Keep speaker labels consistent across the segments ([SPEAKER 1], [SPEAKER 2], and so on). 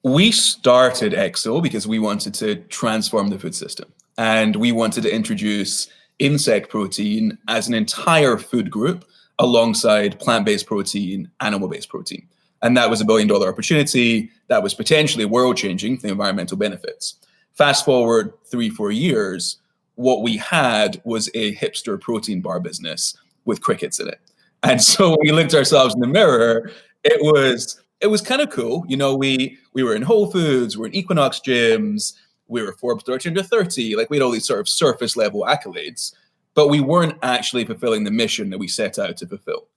[SPEAKER 1] We started EXO because we wanted to transform the food system. And we wanted to introduce insect protein as an entire food group alongside plant-based protein, animal-based protein. And that was $1 billion opportunity that was potentially world-changing for the environmental benefits. Fast forward 3-4 years, what we had was a hipster protein bar business with crickets in it. And so when we looked ourselves in the mirror, it was kind of cool. We were in Whole Foods, we were in Equinox gyms, we were Forbes 30 under 30. Like we had all these sort of surface level accolades, but we weren't actually fulfilling the mission that we set out to fulfill.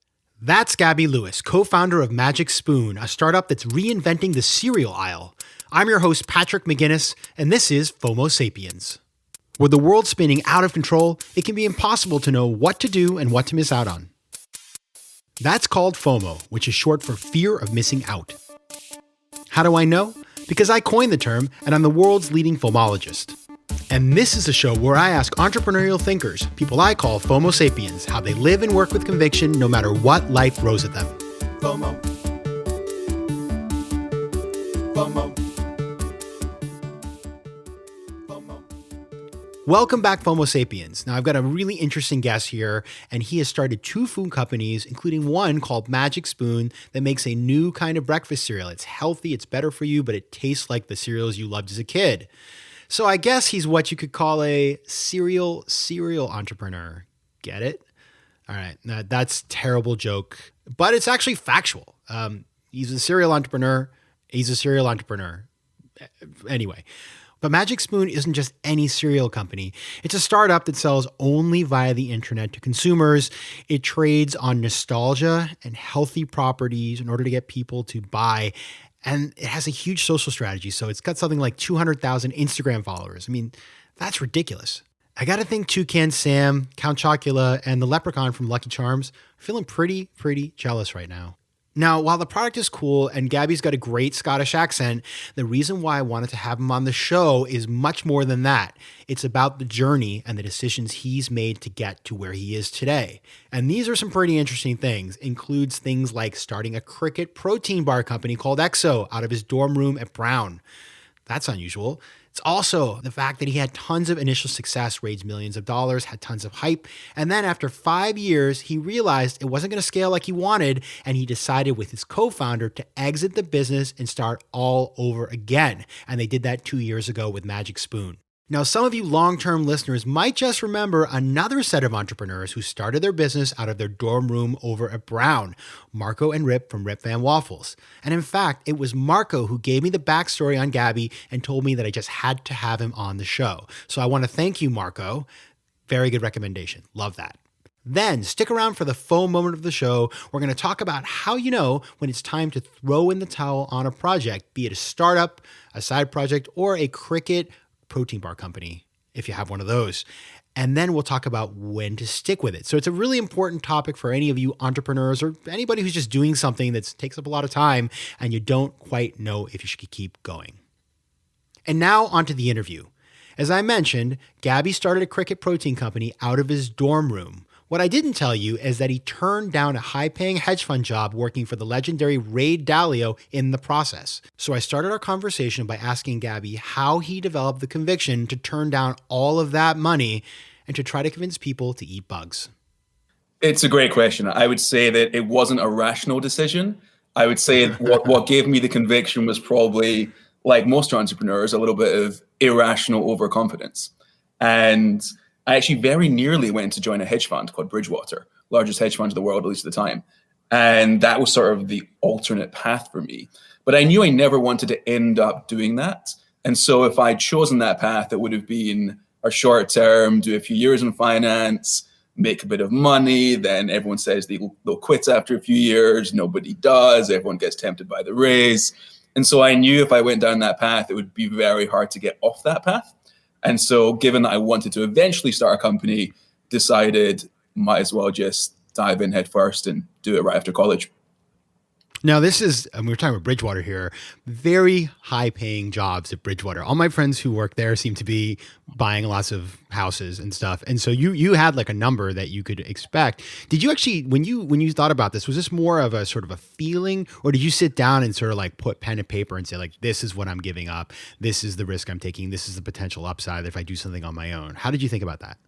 [SPEAKER 2] That's Gabby Lewis, co-founder of Magic Spoon, a startup that's reinventing the cereal aisle. I'm your host, Patrick McGinnis, and this is FOMO Sapiens. With the world spinning out of control, it can be impossible to know what to do and what to miss out on. That's called FOMO, which is short for fear of missing out. How do I know? Because I coined the term, and I'm the world's leading FOMologist. And this is a show where I ask entrepreneurial thinkers, people I call FOMO sapiens, how they live and work with conviction no matter what life throws at them. FOMO. FOMO. FOMO. Welcome back, FOMO sapiens. Now, I've got a really interesting guest here, and he has started 2 food companies, including one called Magic Spoon that makes a new kind of breakfast cereal. It's healthy, it's better for you, but it tastes like the cereals you loved as a kid. So I guess he's what you could call a serial entrepreneur. Get it? All right. Now, that's a terrible joke, but it's actually factual. He's a serial entrepreneur. Anyway, but Magic Spoon isn't just any cereal company. It's a startup that sells only via the internet to consumers. It trades on nostalgia and healthy properties in order to get people to buy. And it has a huge social strategy. So it's got something like 200,000 Instagram followers. I mean, that's ridiculous. I got to think Toucan Sam, Count Chocula, and the leprechaun from Lucky Charms are feeling pretty jealous right now. Now, while the product is cool and Gabby's got a great Scottish accent, the reason why I wanted to have him on the show is much more than that. It's about the journey and the decisions he's made to get to where he is today. And these are some pretty interesting things. Includes things like starting a cricket protein bar company called EXO out of his dorm room at Brown. That's unusual. It's also the fact that he had tons of initial success, raised millions of dollars, had tons of hype. And then after 5 years, he realized it wasn't going to scale like he wanted. And he decided with his co-founder to exit the business and start all over again. And they did that 2 years ago with Magic Spoon. Now, some of you long-term listeners might just remember another set of entrepreneurs who started their business out of their dorm room over at Brown, Marco and Rip from Rip Van Waffles. And in fact, it was Marco who gave me the backstory on Gabby and told me that I just had to have him on the show. So I want to thank you, Marco. Very good recommendation. Love that. Then stick around for the faux moment of the show. We're going to talk about how you know when it's time to throw in the towel on a project, be it a startup, a side project, or a cricket protein bar company, if you have one of those. And then we'll talk about when to stick with it. So it's a really important topic for any of you entrepreneurs or anybody who's just doing something that takes up a lot of time and you don't quite know if you should keep going. And now onto the interview. As I mentioned, Gabby started a cricket protein company out of his dorm room. What I didn't tell you is that he turned down a high-paying hedge fund job working for the legendary Ray Dalio in the process. So I started our conversation by asking Gabby how he developed the conviction to turn down all of that money and to try to convince people to eat bugs.
[SPEAKER 1] It's a great question. I would say that it wasn't a rational decision. I would say what gave me the conviction was probably, like most entrepreneurs, a little bit of irrational overconfidence. And I actually very nearly went to join a hedge fund called Bridgewater, largest hedge fund in the world, at least at the time. And that was sort of the alternate path for me. But I knew I never wanted to end up doing that. And so if I'd chosen that path, it would have been a short term, do a few years in finance, make a bit of money. Then everyone says they'll quit after a few years. Nobody does. Everyone gets tempted by the raise. And so I knew if I went down that path, it would be very hard to get off that path. And so given that I wanted to eventually start a company, decided might as well just dive in head first and do it right after college.
[SPEAKER 2] Now, this is, and we're talking about Bridgewater here, very high paying jobs at Bridgewater. All my friends who work there seem to be buying lots of houses and stuff. And so you had like a number that you could expect. Did you actually, when you thought about this, was this more of a sort of a feeling, or did you sit down and sort of like put pen to paper and say like, this is what I'm giving up. This is the risk I'm taking. This is the potential upside if I do something on my own. How did you think about that?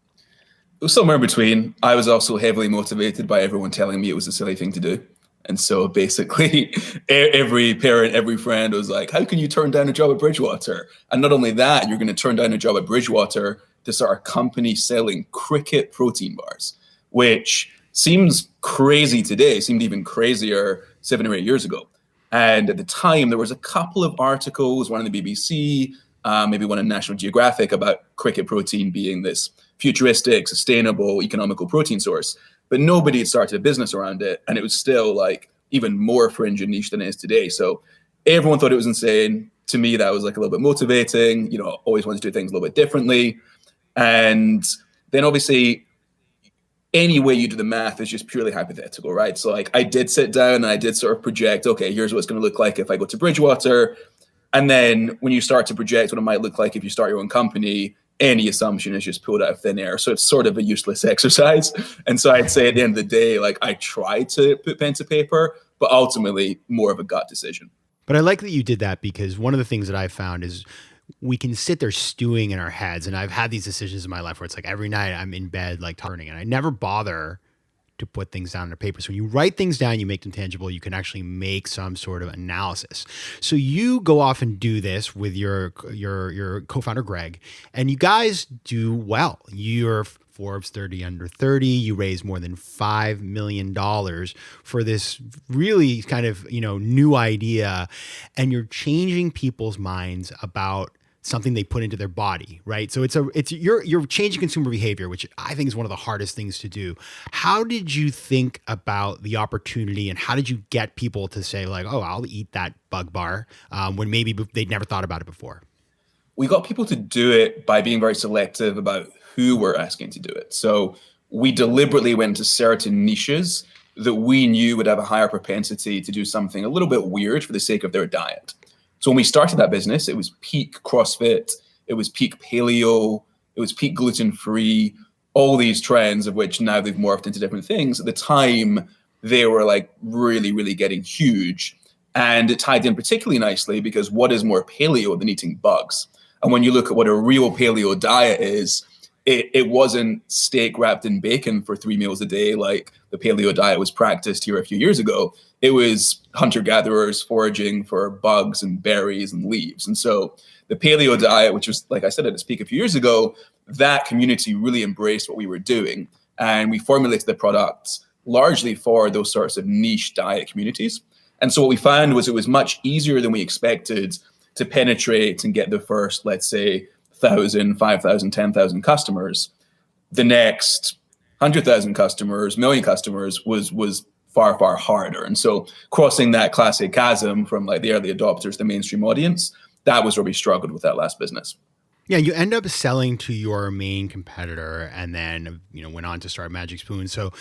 [SPEAKER 1] It was somewhere in between. I was also heavily motivated by everyone telling me it was a silly thing to do. And so basically every parent, every friend was like, how can you turn down a job at Bridgewater? And not only that, you're going to turn down a job at Bridgewater to start a company selling cricket protein bars, which seems crazy today, seemed even crazier 7 or 8 years ago. And at the time, there was a couple of articles, one on the BBC, maybe one on National Geographic, about cricket protein being this futuristic, sustainable, economical protein source. But nobody had started a business around it. And it was still like even more fringe and niche than it is today. So everyone thought it was insane. To me, that was like a little bit motivating, always wanted to do things a little bit differently. And then obviously, any way you do the math is just purely hypothetical, right? So like I did sit down and I did sort of project, okay, here's what it's going to look like if I go to Bridgewater. And then when you start to project what it might look like if you start your own company, any assumption is just pulled out of thin air. So it's sort of a useless exercise. And so I'd say at the end of the day, like I tried to put pen to paper, but ultimately more of a gut decision.
[SPEAKER 2] But I like that you did that, because one of the things that I've found is we can sit there stewing in our heads. And I've had these decisions in my life where it's like every night I'm in bed, like turning, and I never bother to put things down on paper. So when you write things down, you make them tangible, you can actually make some sort of analysis. So you go off and do this with your co-founder, Greg, and you guys do well. You're Forbes 30 under 30. You raise more than $5 million for this really kind of, new idea. And you're changing people's minds about something they put into their body, right? So you're changing consumer behavior, which I think is one of the hardest things to do. How did you think about the opportunity, and how did you get people to say like, oh, I'll eat that bug bar, when maybe they'd never thought about it before?
[SPEAKER 1] We got people to do it by being very selective about who we're asking to do it. So we deliberately went to certain niches that we knew would have a higher propensity to do something a little bit weird for the sake of their diet. So when we started that business, it was peak CrossFit, it was peak paleo, it was peak gluten-free, all these trends of which now they've morphed into different things. At the time, they were like really, really getting huge. And it tied in particularly nicely because what is more paleo than eating bugs? And when you look at what a real paleo diet is, it wasn't steak wrapped in bacon for 3 meals a day like the paleo diet was practiced here a few years ago. It was hunter-gatherers foraging for bugs and berries and leaves. And so the paleo diet, which was, like I said at its peak a few years ago, that community really embraced what we were doing. And we formulated the products largely for those sorts of niche diet communities. And so what we found was it was much easier than we expected to penetrate and get the first, let's say, 1,000, 5,000, 10,000 customers. The next 100,000 customers, million customers was far, far harder. And so crossing that classic chasm from like the early adopters to the mainstream audience, that was where we struggled with that last business.
[SPEAKER 2] Yeah, you end up selling to your main competitor and then, went on to start Magic Spoon. So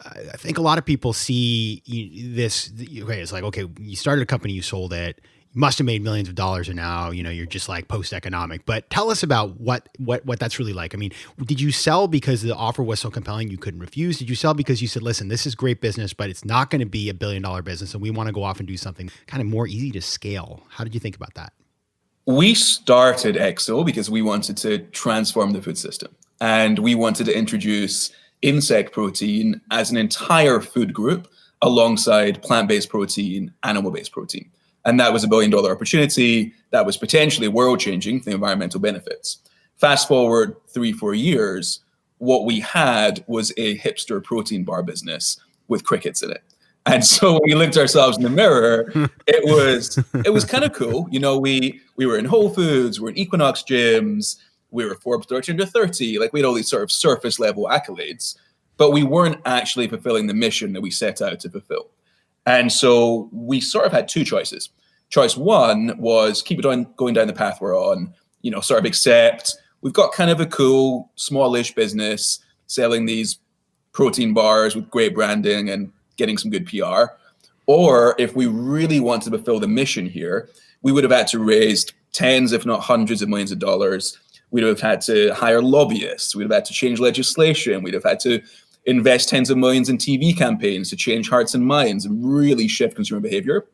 [SPEAKER 2] I think a lot of people see this, okay, it's like, okay, you started a company, you sold it, you must have made millions of dollars, and now, you're just like post-economic. But tell us about what that's really like. I mean, did you sell because the offer was so compelling you couldn't refuse? Did you sell because you said, listen, this is great business, but it's not going to be $1 billion business, and we want to go off and do something kind of more easy to scale? How did you think about that?
[SPEAKER 1] We started EXO because we wanted to transform the food system. And we wanted to introduce insect protein as an entire food group alongside plant-based protein, animal-based protein. And that was $1 billion opportunity that was potentially world-changing for the environmental benefits. Fast forward 3-4 years, what we had was a hipster protein bar business with crickets in it. And so when we looked ourselves in the mirror, it was kind of cool. We were in Whole Foods, we were in Equinox gyms, we were Forbes 30 under 30. Like we had all these sort of surface level accolades, but we weren't actually fulfilling the mission that we set out to fulfill. And so we sort of had two choices. Choice one was keep it going down the path we're on, sort of accept we've got kind of a cool, smallish business selling these protein bars with great branding and getting some good PR. Or if we really wanted to fulfill the mission here, we would have had to raise tens, if not hundreds of millions of dollars. We'd have had to hire lobbyists. We'd have had to change legislation. We'd have had to invest tens of millions in TV campaigns to change hearts and minds and really shift consumer behavior.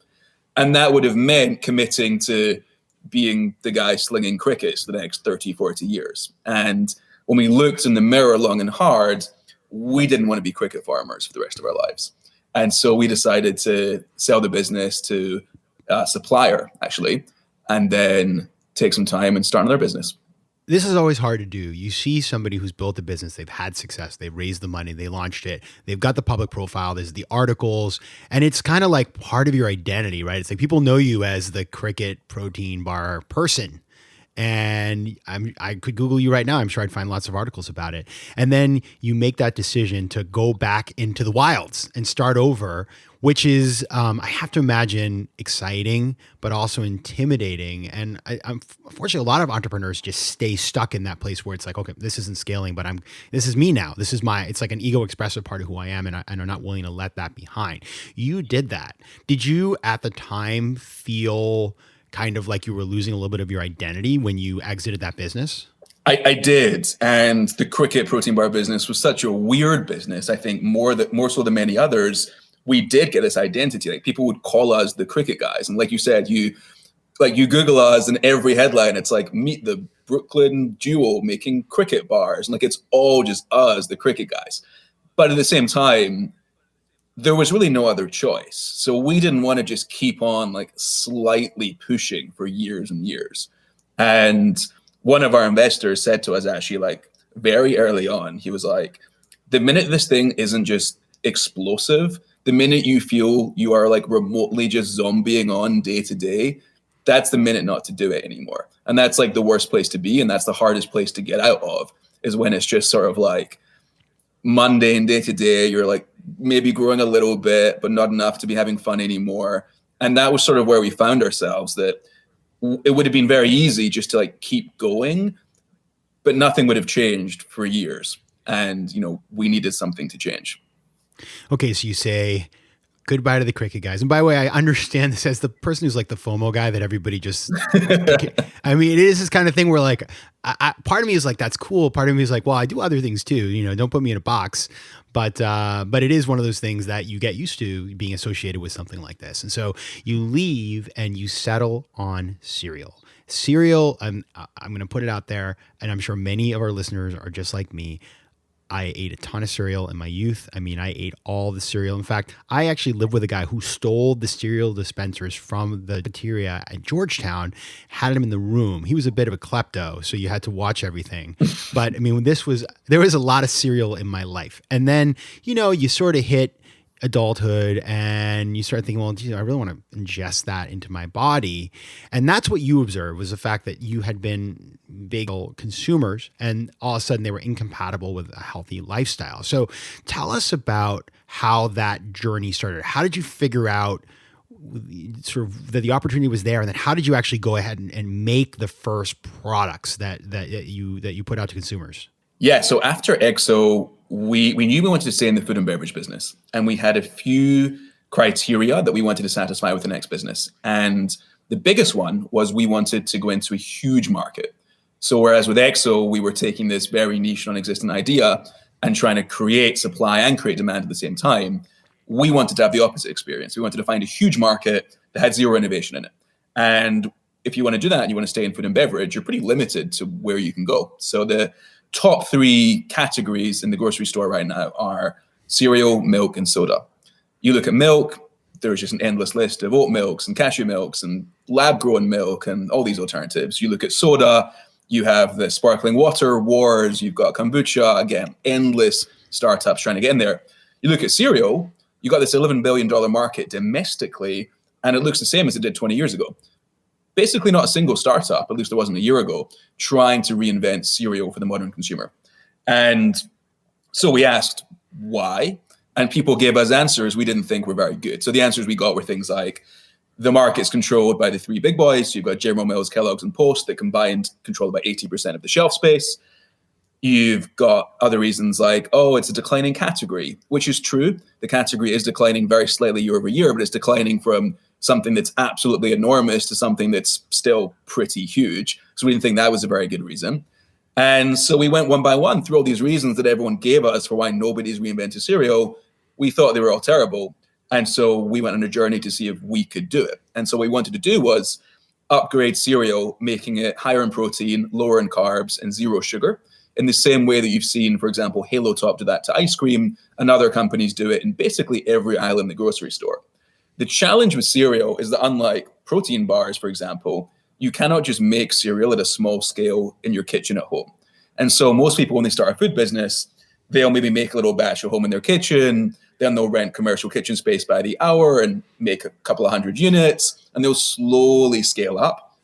[SPEAKER 1] And that would have meant committing to being the guy slinging crickets for the next 30, 40 years. And when we looked in the mirror long and hard, we didn't want to be cricket farmers for the rest of our lives. And so we decided to sell the business to a supplier, actually, and then take some time and start another business.
[SPEAKER 2] This is always hard to do. You see somebody who's built a business, they've had success, they've raised the money, they launched it, they've got the public profile, there's the articles, and it's kind of like part of your identity, right? It's like people know you as the cricket protein bar person. And I could Google you right now. I'm sure I'd find lots of articles about it. And then you make that decision to go back into the wilds and start over, which is, I have to imagine, exciting, but also intimidating. And unfortunately, a lot of entrepreneurs just stay stuck in that place where it's like, okay, this isn't scaling, but this is me now. This is it's like an ego expressive part of who I am. And I'm not willing to let that behind. You did that. Did you at the time feel kind of like you were losing a little bit of your identity when you exited that business?
[SPEAKER 1] I did. And the cricket protein bar business was such a weird business. I think more so than many others, we did get this identity. Like people would call us the cricket guys. And like you said, you Google us and every headline, it's like, meet the Brooklyn duo making cricket bars. And like, it's all just us, the cricket guys. But at the same time, there was really no other choice. So we didn't want to just keep on like slightly pushing for years and years. And one of our investors said to us actually like very early on, he was like, the minute this thing isn't just explosive, the minute you feel you are like remotely just zombieing on day to day, that's the minute not to do it anymore. And that's like the worst place to be. And that's the hardest place to get out of, is when it's just sort of like mundane day to day. You're like maybe growing a little bit, but not enough to be having fun anymore. And that was sort of where we found ourselves, that it would have been very easy just to like keep going, but nothing would have changed for years. And, we needed something to change.
[SPEAKER 2] Okay. So you say goodbye to the cricket guys. And by the way, I understand this as the person who's like the FOMO guy that everybody just, I mean, it is this kind of thing where like, part of me is like, that's cool. Part of me is like, well, I do other things too, don't put me in a box. But it is one of those things that you get used to being associated with something like this. And so you leave and you settle on cereal. Cereal, I'm going to put it out there, and I'm sure many of our listeners are just like me. I ate a ton of cereal in my youth. I mean, I ate all the cereal. In fact, I actually lived with a guy who stole the cereal dispensers from the cafeteria at Georgetown, had them in the room. He was a bit of a klepto, so you had to watch everything. But I mean, there was a lot of cereal in my life. And then, you sort of hit adulthood and you start thinking, well, I really want to ingest that into my body. And that's what you observed, was the fact that you had been big consumers and all of a sudden they were incompatible with a healthy lifestyle. So tell us about how that journey started. How did you figure out sort of that the opportunity was there? And then how did you actually go ahead and make the first products that you put out to consumers?
[SPEAKER 1] Yeah. So after EXO, we knew we wanted to stay in the food and beverage business, and we had a few criteria that we wanted to satisfy with the next business. And the biggest one was we wanted to go into a huge market. So whereas with EXO, we were taking this very niche, non-existent idea and trying to create supply and create demand at the same time, we wanted to have the opposite experience. We wanted to find a huge market that had zero innovation in it. And if you want to do that and you want to stay in food and beverage, you're pretty limited to where you can go. So the top three categories in the grocery store right now are cereal, milk, and soda. You look at milk, there's just an endless list of oat milks and cashew milks and lab-grown milk and all these alternatives. You look at soda, you have the sparkling water wars, you've got kombucha, again, endless startups trying to get in there. You look at cereal, you got this $11 billion market domestically, and it looks the same as it did 20 years ago. Basically not a single startup, at least there wasn't a year ago, trying to reinvent cereal for the modern consumer. And so we asked why, and people gave us answers we didn't think were very good. So the answers we got were things like, the market's controlled by the three big boys. So you've got General Mills, Kellogg's, and Post that combined control about 80% of the shelf space. You've got other reasons like, oh, it's a declining category, which is true. The category is declining very slightly year over year, but it's declining from something that's absolutely enormous to something that's still pretty huge. So we didn't think that was a very good reason. And so we went one by one through all these reasons that everyone gave us for why nobody's reinvented cereal. We thought they were all terrible. And so we went on a journey to see if we could do it. And so what we wanted to do was upgrade cereal, making it higher in protein, lower in carbs, and zero sugar, in the same way that you've seen, for example, Halo Top do that to ice cream, and other companies do it in basically every aisle in the grocery store. The challenge with cereal is that, unlike protein bars, for example, you cannot just make cereal at a small scale in your kitchen at home. And so most people, when they start a food business, they'll maybe make a little batch at home in their kitchen, then they'll rent commercial kitchen space by the hour and make a couple of 100 units, and they'll slowly scale up.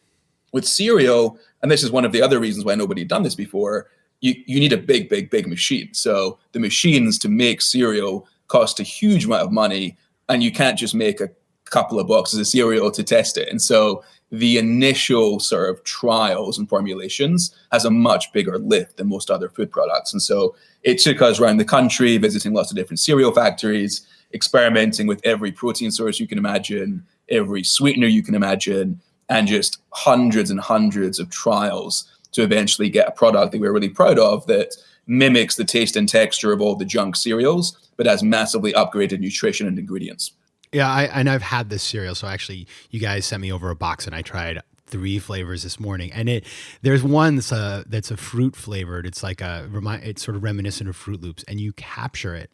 [SPEAKER 1] With cereal, and this is one of the other reasons why nobody had done this before, you need a big machine. So the machines to make cereal cost a huge amount of money, and you can't just make a couple of boxes of cereal to test it. And so the initial sort of trials and formulations has a much bigger lift than most other food products. And so it took us around the country, visiting lots of different cereal factories, experimenting with every protein source you can imagine, every sweetener you can imagine, and just hundreds and hundreds of trials to eventually get a product that we're really proud of that mimics the taste and texture of all the junk cereals, but has massively upgraded nutrition and ingredients.
[SPEAKER 2] Yeah, I've had this cereal. So actually, you guys sent me over a box, and I tried 3 flavors this morning. And there's one that's a fruit flavored. It's like it's sort of reminiscent of Fruit Loops, and you capture it.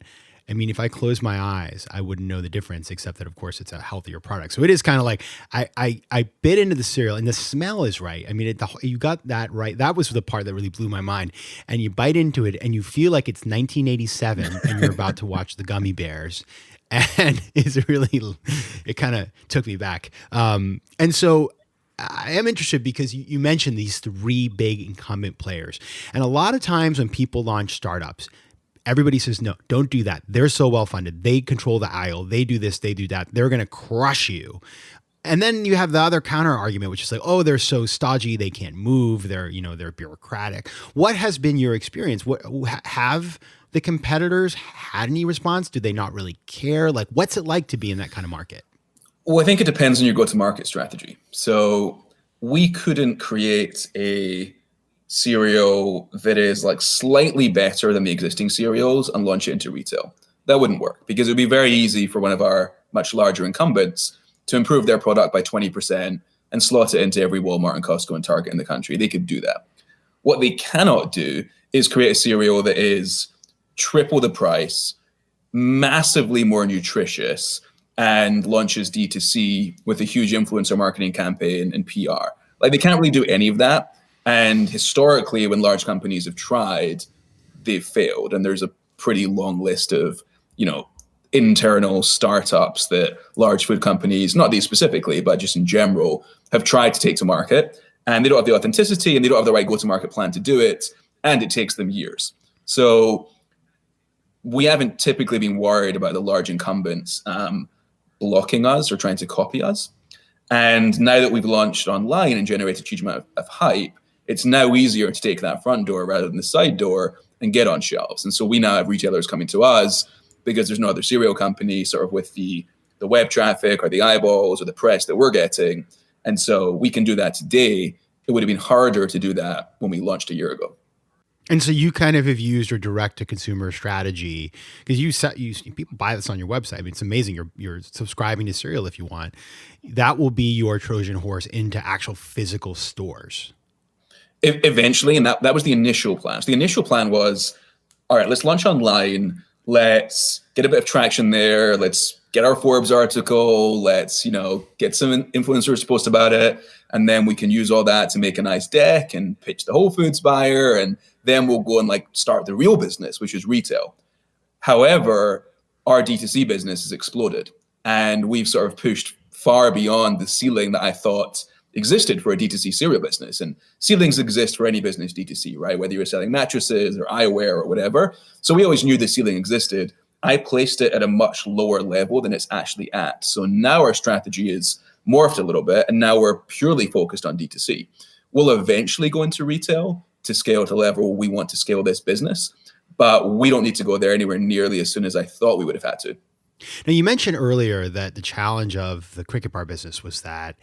[SPEAKER 2] I mean, if I close my eyes, I wouldn't know the difference, except that, of course, it's a healthier product. So it is kind of like I bit into the cereal, and the smell is right. I mean, you got that right. That was the part that really blew my mind. And you bite into it, and you feel like it's 1987, and you're about to watch the Gummy Bears. And it kind of took me back. And so I am interested because you mentioned these 3 big incumbent players. And a lot of times when people launch startups, everybody says, no, don't do that. They're so well funded. They control the aisle. They do this, they do that. They're going to crush you. And then you have the other counter argument, which is like, oh, they're so stodgy. They can't move. They're bureaucratic. What has been your experience? Have the competitors had any response? Do they not really care? Like, what's it like to be in that kind of market?
[SPEAKER 1] Well, I think it depends on your go-to-market strategy. So we couldn't create a cereal that is like slightly better than the existing cereals and launch it into retail. That wouldn't work because it would be very easy for one of our much larger incumbents to improve their product by 20% and slot it into every Walmart and Costco and Target in the country. They could do that. What they cannot do is create a cereal that is triple the price, massively more nutritious, and launches D2C with a huge influencer marketing campaign and PR. Like, they can't really do any of that. And historically, when large companies have tried, they've failed. And there's a pretty long list of, internal startups that large food companies, not these specifically, but just in general, have tried to take to market. And they don't have the authenticity, and they don't have the right go-to-market plan to do it. And it takes them years. So we haven't typically been worried about the large incumbents blocking us or trying to copy us. And now that we've launched online and generated a huge amount of hype, it's now easier to take that front door rather than the side door and get on shelves. And so we now have retailers coming to us because there's no other cereal company sort of with the web traffic or the eyeballs or the press that we're getting. And so we can do that today. It would have been harder to do that when we launched a year ago.
[SPEAKER 2] And so you kind of have used your direct-to-consumer strategy because people buy this on your website. I mean, it's amazing. You're subscribing to cereal if you want. That will be your Trojan horse into actual physical stores.
[SPEAKER 1] Eventually, and that was the initial plan. So the initial plan was, all right, let's launch online. Let's get a bit of traction there. Let's get our Forbes article. Let's, get some influencers to post about it. And then we can use all that to make a nice deck and pitch the Whole Foods buyer. And then we'll go and start the real business, which is retail. However, our D2C business has exploded. And we've sort of pushed far beyond the ceiling that I thought existed for a D2C cereal business. And ceilings exist for any business D2C, right? Whether you're selling mattresses or eyewear or whatever. So we always knew the ceiling existed. I placed it at a much lower level than it's actually at. So now our strategy is morphed a little bit, and now we're purely focused on D2C. We'll eventually go into retail, to scale to the level we want to scale this business. But we don't need to go there anywhere nearly as soon as I thought we would have had to.
[SPEAKER 2] Now, you mentioned earlier that the challenge of the Cricket Bar business was that,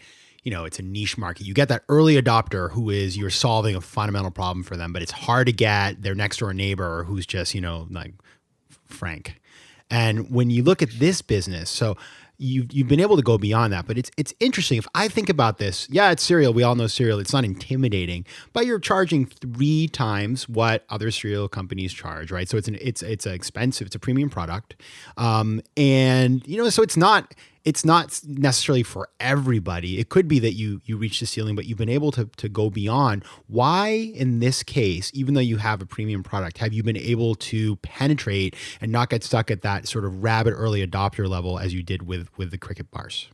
[SPEAKER 2] it's a niche market. You get that early adopter who is, you're solving a fundamental problem for them, but it's hard to get their next door neighbor who's just, like Frank. And when you look at this business, so you've been able to go beyond that, but it's interesting. If I think about this, yeah, it's cereal. We all know cereal. It's not intimidating, but you're charging 3 times what other cereal companies charge, right? So it's expensive. It's a premium product, and so it's not necessarily for everybody. It could be that you reach the ceiling, but you've been able to go beyond. Why, in this case, even though you have a premium product, have you been able to penetrate and not get stuck at that sort of rabid early adopter level as you did with the Cricket Bars?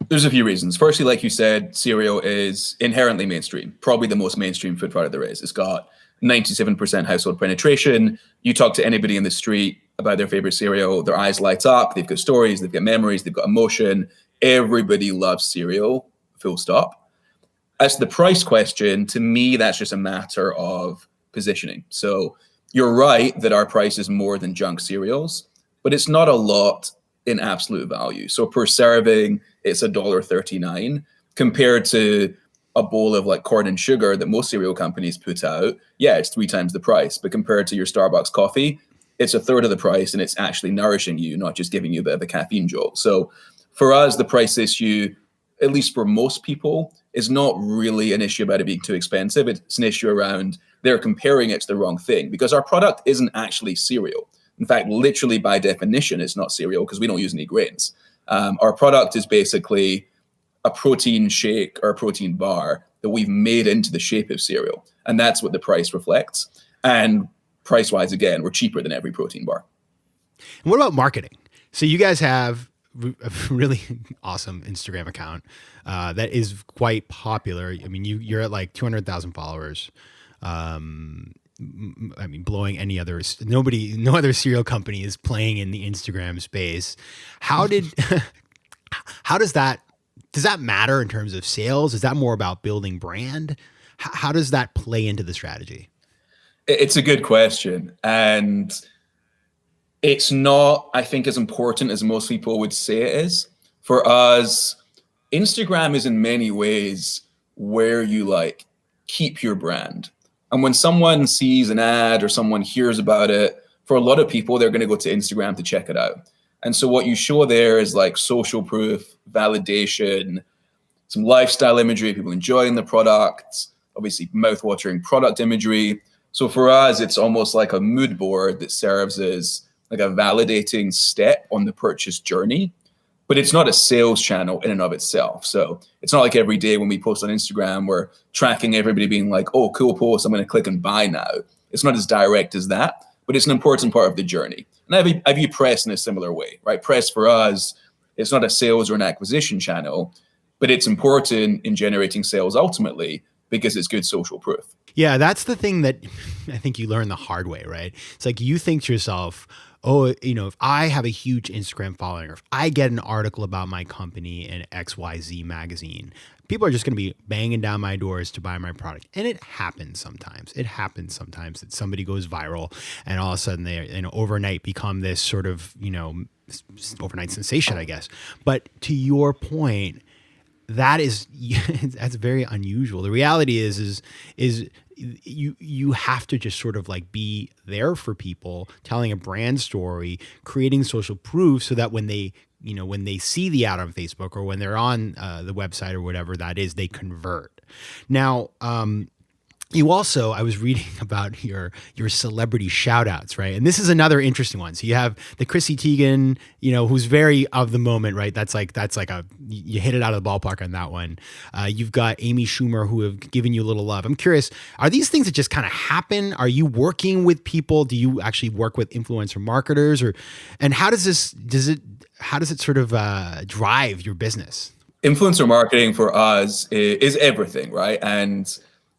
[SPEAKER 1] There's a few reasons. Firstly, like you said, cereal is inherently mainstream, probably the most mainstream food product there is. It's got 97% household penetration. You talk to anybody in the street about their favorite cereal, their eyes light up. They've got stories, they've got memories, they've got emotion. Everybody loves cereal, full stop. As to the price question, to me, that's just a matter of positioning. So you're right that our price is more than junk cereals, but it's not a lot in absolute value. So per serving, it's $1.39 compared to a bowl of like corn and sugar that most cereal companies put out. Yeah, it's 3 times the price, but compared to your Starbucks coffee, it's a third of the price, and it's actually nourishing you, not just giving you a bit of a caffeine jolt. So for us, the price issue, at least for most people, is not really an issue about it being too expensive. It's an issue around they're comparing it to the wrong thing, because our product isn't actually cereal. In fact, literally by definition, it's not cereal because we don't use any grains. Our product is basically a protein shake or a protein bar that we've made into the shape of cereal. And that's what the price reflects. And price-wise, again, we're cheaper than every protein bar.
[SPEAKER 2] And what about marketing? So you guys have a really awesome Instagram account that is quite popular. I mean, you're at like 200,000 followers. Blowing any others. No other cereal company is playing in the Instagram space. Does that matter in terms of sales? Is that more about building brand? How does that play into the strategy?
[SPEAKER 1] It's a good question. And it's not, I think, as important as most people would say it is. For us, Instagram is in many ways where you keep your brand. And when someone sees an ad or someone hears about it, for a lot of people, they're going to go to Instagram to check it out. And so what you show there is social proof, validation, some lifestyle imagery, people enjoying the product, obviously mouth-watering product imagery. So for us, it's almost like a mood board that serves as like a validating step on the purchase journey, but it's not a sales channel in and of itself. So it's not like every day when we post on Instagram, we're tracking everybody being like, oh, cool post, I'm going to click and buy now. It's not as direct as that, but it's an important part of the journey. And I view press in a similar way, right? Press for us, it's not a sales or an acquisition channel, but it's important in generating sales ultimately because it's good social proof.
[SPEAKER 2] Yeah, that's the thing that I think you learn the hard way, right? It's like you think to yourself, oh, if I have a huge Instagram following, or if I get an article about my company in XYZ magazine, people are just going to be banging down my doors to buy my product. And it happens sometimes. It happens sometimes that somebody goes viral and all of a sudden they overnight become this sort of, overnight sensation, I guess. But to your point, that's very unusual. The reality is you have to just sort of be there for people, telling a brand story, creating social proof so that when they see the ad on Facebook or when they're on the website or whatever that is, they convert. Now, you also, I was reading about your celebrity shout outs, right? And this is another interesting one. So you have the Chrissy Teigen, who's very of the moment, right? That's like you hit it out of the ballpark on that one. You've got Amy Schumer, who have given you a little love. I'm curious, are these things that just kind of happen? Are you working with people? Do you actually work with influencer marketers, and how does it sort of drive your business?
[SPEAKER 1] Influencer marketing for us is everything, right? And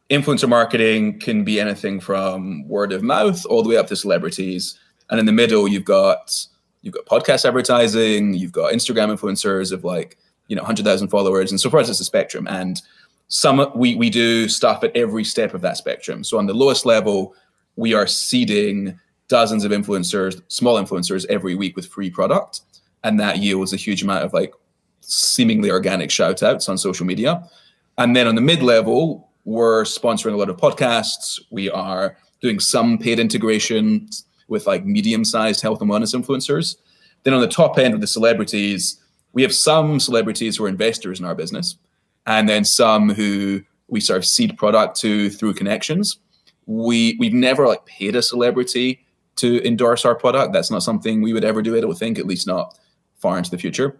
[SPEAKER 1] influencer marketing can be anything from word of mouth all the way up to celebrities. And in the middle, you've got podcast advertising, you've got Instagram influencers of 100,000 followers. And so for us, it's a spectrum. And We do stuff at every step of that spectrum. So on the lowest level, we are seeding dozens of influencers, small influencers every week with free product. And that yields a huge amount of like seemingly organic shout outs on social media. And then on the mid level, we're sponsoring a lot of podcasts. We are doing some paid integration with like medium-sized health and wellness influencers. Then on the top end of the celebrities, we have some celebrities who are investors in our business, and then some who we sort of seed product to through connections. We've never like paid a celebrity to endorse our product. That's not something we would ever do, I don't think, at least not far into the future.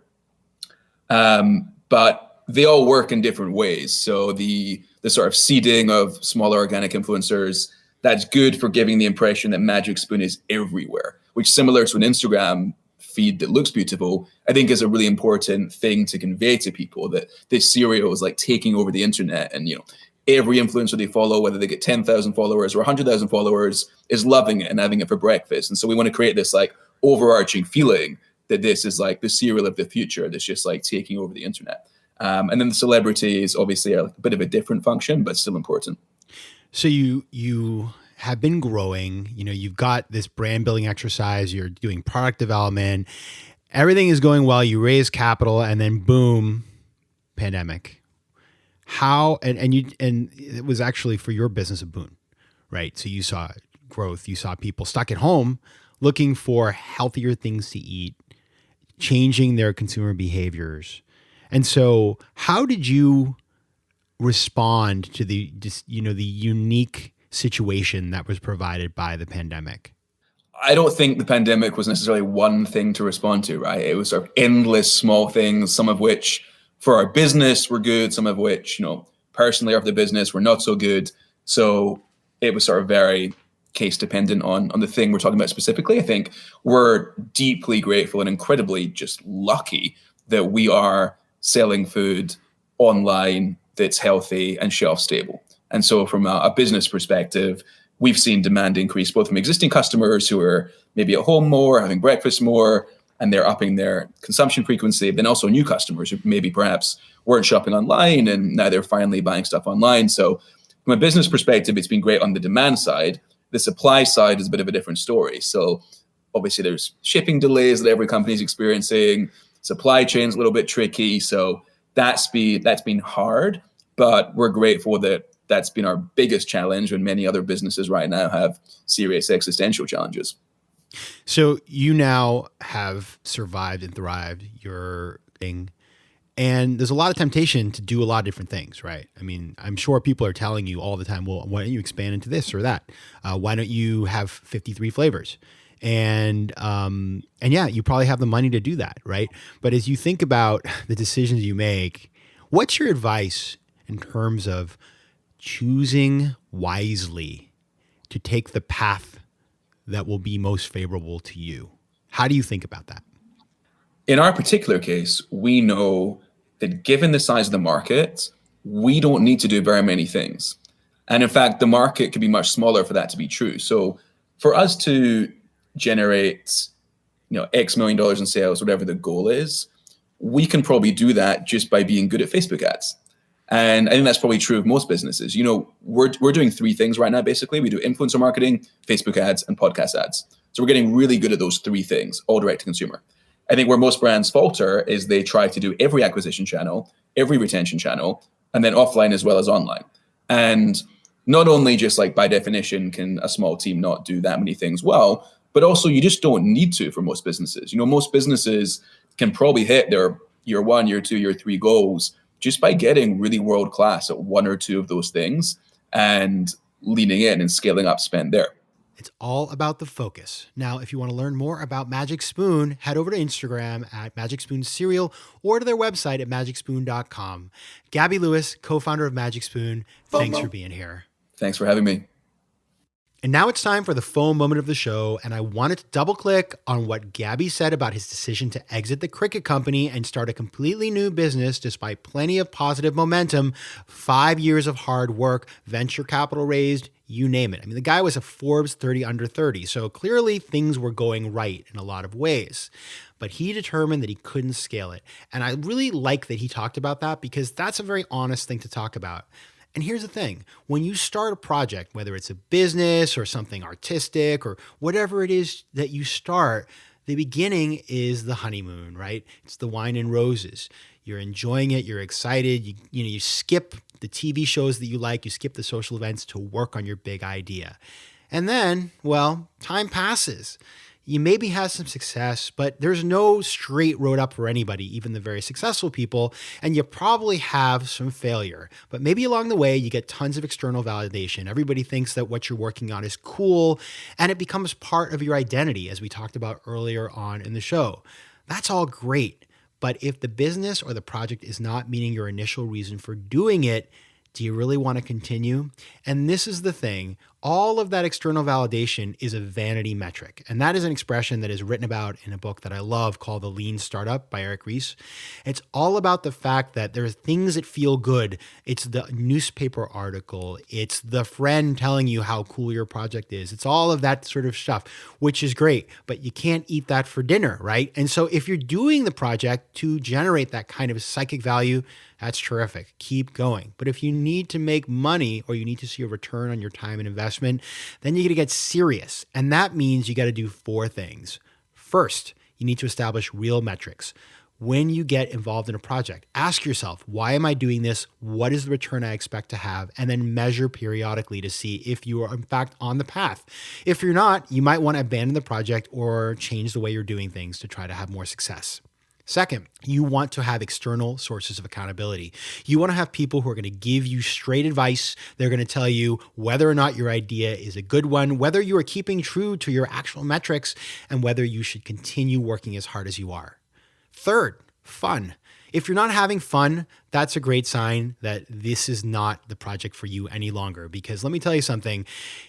[SPEAKER 1] But they all work in different ways. So the sort of seeding of smaller organic influencers, that's good for giving the impression that Magic Spoon is everywhere, which, similar to an Instagram feed that looks beautiful, I think is a really important thing to convey to people, that this cereal is like taking over the internet, and every influencer they follow, whether they get 10,000 followers or 100,000 followers, is loving it and having it for breakfast. And so we want to create this like overarching feeling that this is like the cereal of the future that's just like taking over the internet. And then the celebrities obviously are a bit of a different function, but still important.
[SPEAKER 2] So you have been growing, you've got this brand building exercise, you're doing product development, everything is going well, you raise capital, and then boom, pandemic. How, and it was actually for your business a boon, right? So you saw growth, you saw people stuck at home looking for healthier things to eat, changing their consumer behaviors. And so how did you respond to the unique situation that was provided by the pandemic?
[SPEAKER 1] I don't think the pandemic was necessarily one thing to respond to, right? It was sort of endless small things, some of which for our business were good, some of which, personally of the business were not so good. So it was sort of very case dependent on the thing we're talking about specifically. I think we're deeply grateful and incredibly just lucky that we are selling food online that's healthy and shelf stable. And so from a business perspective, we've seen demand increase both from existing customers who are maybe at home more, having breakfast more, and they're upping their consumption frequency, but then also new customers who maybe perhaps weren't shopping online and now they're finally buying stuff online. So from a business perspective, it's been great on the demand side. The supply side is a bit of a different story. So obviously there's shipping delays that every company is experiencing. Supply chain's a little bit tricky. So that's been hard, but we're grateful that that's been our biggest challenge when many other businesses right now have serious existential challenges.
[SPEAKER 2] So you now have survived and thrived your thing, and there's a lot of temptation to do a lot of different things, right? I mean, I'm sure people are telling you all the time, well, why don't you expand into this or that? Why don't you have 53 flavors? And yeah, you probably have the money to do that, right? But as you think about the decisions you make, what's your advice in terms of choosing wisely to take the path that will be most favorable to you? How do you think about that?
[SPEAKER 1] In our particular case, we know that given the size of the market, we don't need to do very many things. And in fact, the market could be much smaller for that to be true. So for us to generate, X million dollars in sales, whatever the goal is, we can probably do that just by being good at Facebook ads. And I think that's probably true of most businesses. We're doing three things right now, basically. We do influencer marketing, Facebook ads, and podcast ads. So we're getting really good at those three things, all direct to consumer. I think where most brands falter is they try to do every acquisition channel, every retention channel, and then offline as well as online. And not only just like by definition can a small team not do that many things well, but also you just don't need to for most businesses. Most businesses can probably hit their year 1, year 2, year 3 goals just by getting really world-class at one or two of those things and leaning in and scaling up spend there.
[SPEAKER 2] It's all about the focus. Now, if you want to learn more about Magic Spoon, head over to Instagram at Magic Spoon Cereal or to their website at magicspoon.com. Gabby Lewis, co-founder of Magic Spoon, thanks for being here.
[SPEAKER 1] Thanks for having me.
[SPEAKER 2] And now it's time for the FOMO moment of the show, and I wanted to double click on what Gabby said about his decision to exit the cricket company and start a completely new business despite plenty of positive momentum, 5 years of hard work, venture capital raised, you name it. I mean, the guy was a Forbes 30 under 30, so clearly things were going right in a lot of ways. but he determined that he couldn't scale it. And I really like that he talked about that because that's a very honest thing to talk about. And here's the thing, when you start a project, whether it's a business or something artistic or whatever it is that you start, the beginning is the honeymoon, right? It's the wine and roses. You're enjoying it. You're excited. You skip the TV shows that you like. You skip the social events to work on your big idea. And then, well, time passes. You maybe have some success, but there's no straight road up for anybody, even the very successful people. And you probably have some failure, but maybe along the way, you get tons of external validation. Everybody thinks that what you're working on is cool, and it becomes part of your identity, as we talked about earlier on in the show. That's all great. But if the business or the project is not meeting your initial reason for doing it, do you really want to continue? And this is the thing. All of that external validation is a vanity metric. And that is an expression that is written about in a book that I love called The Lean Startup by Eric Ries. It's all about the fact that there are things that feel good. It's the newspaper article. It's the friend telling you how cool your project is. It's all of that sort of stuff, which is great, but you can't eat that for dinner, right? And so if you're doing the project to generate that kind of psychic value, that's terrific. Keep going. But if you need to make money or you need to see a return on your time and investment, then you got to get serious. And that means you got to do 4 things. First, you need to establish real metrics. When you get involved in a project, ask yourself, why am I doing this? What is the return I expect to have? And then measure periodically to see if you are in fact on the path. If you're not, you might want to abandon the project or change the way you're doing things to try to have more success. Second, you want to have external sources of accountability. You want to have people who are going to give you straight advice. They're going to tell you whether or not your idea is a good one, whether you are keeping true to your actual metrics, and whether you should continue working as hard as you are. Third, fun. If you're not having fun, that's a great sign that this is not the project for you any longer. Because let me tell you something,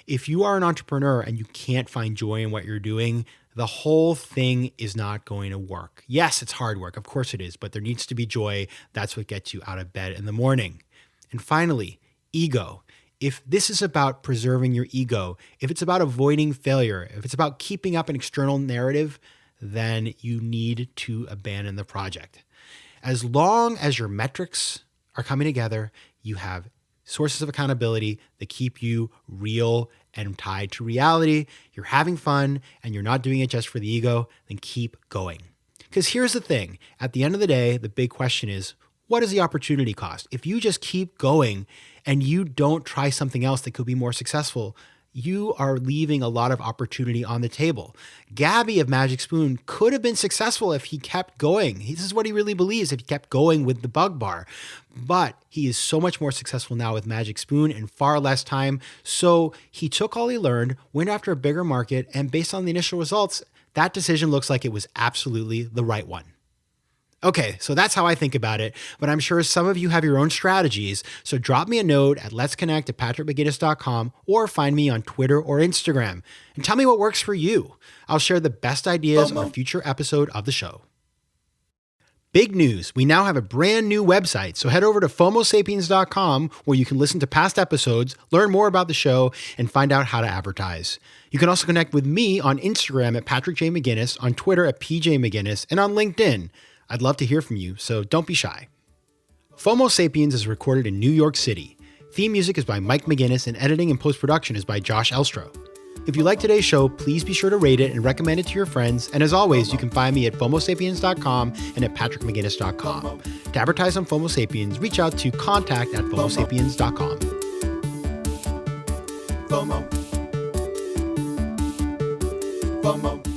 [SPEAKER 2] if you are an entrepreneur and you can't find joy in what you're doing, the whole thing is not going to work. Yes, it's hard work. Of course it is, but there needs to be joy. That's what gets you out of bed in the morning. And finally, ego. If this is about preserving your ego, if it's about avoiding failure, if it's about keeping up an external narrative, then you need to abandon the project. As long as your metrics are coming together, you have sources of accountability that keep you real and tied to reality, you're having fun, and you're not doing it just for the ego, then keep going. Because here's the thing. At the end of the day, the big question is, what is the opportunity cost? If you just keep going and you don't try something else that could be more successful, you are leaving a lot of opportunity on the table. Gabby of Magic Spoon could have been successful if he kept going. This is what he really believes, if he kept going with the bug bar. But he is so much more successful now with Magic Spoon in far less time. So he took all he learned, went after a bigger market, and based on the initial results, that decision looks like it was absolutely the right one. Okay, so that's how I think about it, but I'm sure some of you have your own strategies, so drop me a note at letsconnect@patrickmcginnis.com or find me on Twitter or Instagram, and tell me what works for you. I'll share the best ideas on a future episode of the show. Big news, we now have a brand new website, so head over to FOMOSapiens.com where you can listen to past episodes, learn more about the show, and find out how to advertise. You can also connect with me on Instagram at Patrick J. McGinnis, on Twitter at PJ McGinnis, and on LinkedIn. I'd love to hear from you, so don't be shy. FOMO Sapiens is recorded in New York City. Theme music is by Mike McGinnis, and editing and post-production is by Josh Elstro. If you like today's show, please be sure to rate it and recommend it to your friends. And as always, you can find me at FOMOSapiens.com and at PatrickMcGinnis.com. To advertise on FOMO Sapiens, reach out to contact@FOMOSapiens.com.
[SPEAKER 3] FOMO. FOMO.